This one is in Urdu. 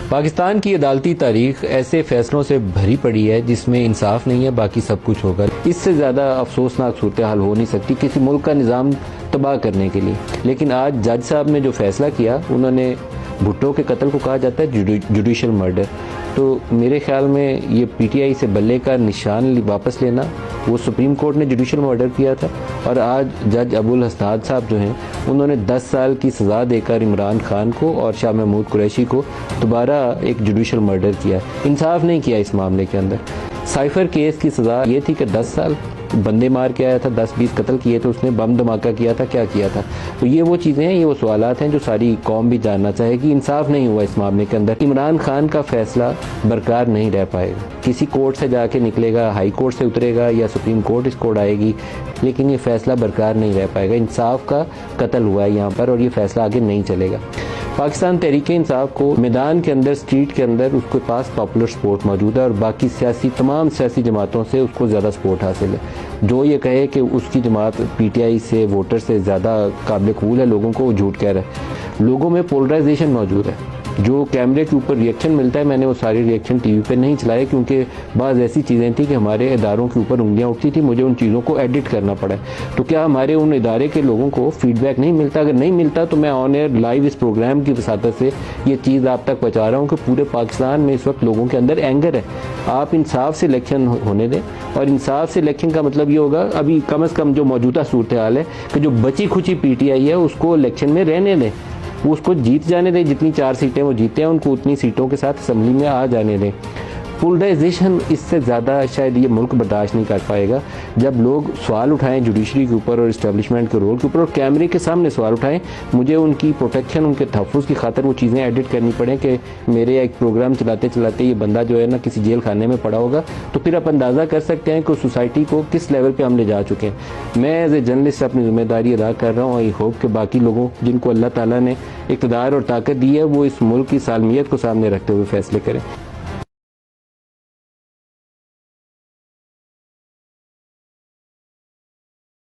پاکستان کی عدالتی تاریخ ایسے فیصلوں سے بھری پڑی ہے جس میں انصاف نہیں ہے، باقی سب کچھ ہوگا۔ اس سے زیادہ افسوسناک صورتحال ہو نہیں سکتی کسی ملک کا نظام تباہ کرنے کے لیے۔ لیکن آج جج صاحب نے جو فیصلہ کیا، انہوں نے بھٹو کے قتل کو کہا جاتا ہے جوڈیشل مرڈر، تو میرے خیال میں یہ پی ٹی آئی سے بلے کا نشان واپس لینا، وہ سپریم کورٹ نے جوڈیشل مرڈر کیا تھا، اور آج جج ابو الاسناد صاحب جو ہیں انہوں نے 10 سال کی سزا دے کر عمران خان کو اور شاہ محمود قریشی کو دوبارہ ایک جوڈیشل مرڈر کیا۔ انصاف نہیں کیا اس معاملے کے اندر۔ سائفر کیس کی سزا یہ تھی کہ 10 سال، بندے مار کے آیا تھا، 10-20 قتل کیے تھے اس نے، بم دھماکہ کیا تھا، کیا کیا تھا۔ تو یہ وہ چیزیں ہیں، یہ وہ سوالات ہیں جو ساری قوم بھی جاننا چاہے گی۔ انصاف نہیں ہوا اس معاملے کے اندر۔ عمران خان کا فیصلہ برقرار نہیں رہ پائے گا، کسی کورٹ سے جا کے نکلے گا، ہائی کورٹ سے اترے گا یا سپریم کورٹ اس کورٹ آئے گی، لیکن یہ فیصلہ برقرار نہیں رہ پائے گا۔ انصاف کا قتل ہوا ہے یہاں پر، اور یہ فیصلہ آگے نہیں چلے گا۔ پاکستان تحریک انصاف کو میدان کے اندر، اسٹریٹ کے اندر اس کے پاس پاپولر سپورٹ موجود ہے، اور باقی تمام سیاسی جماعتوں سے اس کو زیادہ سپورٹ حاصل ہے۔ جو یہ کہے کہ اس کی جماعت پی ٹی آئی سے، ووٹر سے زیادہ قابل قبول ہے لوگوں کو، وہ جھوٹ کہہ رہا ہے۔ لوگوں میں پولرائزیشن موجود ہے۔ جو کیمرے کے اوپر ریئیکشن ملتا ہے، میں نے وہ ساری ریئیکشن ٹی وی پہ نہیں چلائے کیونکہ بعض ایسی چیزیں تھیں کہ ہمارے اداروں کے اوپر انگلیاں اٹھتی تھی، مجھے ان چیزوں کو ایڈٹ کرنا پڑا۔ تو کیا ہمارے ان ادارے کے لوگوں کو فیڈ بیک نہیں ملتا؟ اگر نہیں ملتا تو میں آن ایئر لائیو اس پروگرام کی وساطت سے یہ چیز آپ تک پہنچا رہا ہوں کہ پورے پاکستان میں اس وقت لوگوں کے اندر اینگر ہے۔ آپ انصاف سے الیکشن ہونے دیں، اور انصاف سے الیکشن کا مطلب یہ ہوگا، ابھی کم از کم جو موجودہ صورتحال ہے کہ جو بچی کھچی پی ٹی آئی ہے اس کو الیکشن میں رہنے دیں، وہ اس کو جیت جانے دیں، جتنی 4 سیٹیں وہ جیتے ہیں ان کو اتنی سیٹوں کے ساتھ اسمبلی میں آ جانے دیں۔ پولرائزیشن اس سے زیادہ شاید یہ ملک برداشت نہیں کر پائے گا۔ جب لوگ سوال اٹھائیں جوڈیشری کے اوپر اور اسٹیبلشمنٹ کے رول کے اوپر، اور کیمرے کے سامنے سوال اٹھائیں، مجھے ان کی پروٹیکشن، ان کے تحفظ کی خاطر وہ چیزیں ایڈٹ کرنی پڑیں کہ میرے ایک پروگرام چلاتے چلاتے یہ بندہ جو ہے نا کسی جیل خانے میں پڑا ہوگا، تو پھر آپ اندازہ کر سکتے ہیں کہ سوسائٹی کو کس لیول پہ ہم لے جا چکے ہیں۔ میں ایز اے جرنلسٹ اپنی ذمہ داری ادا کر رہا ہوں، آئی ہوپ کہ باقی لوگوں جن کو اللہ تعالیٰ نے اقتدار اور طاقت دی ہے وہ اس ملک کی سالمیت کو سامنے رکھتے ہوئے فیصلے کریں۔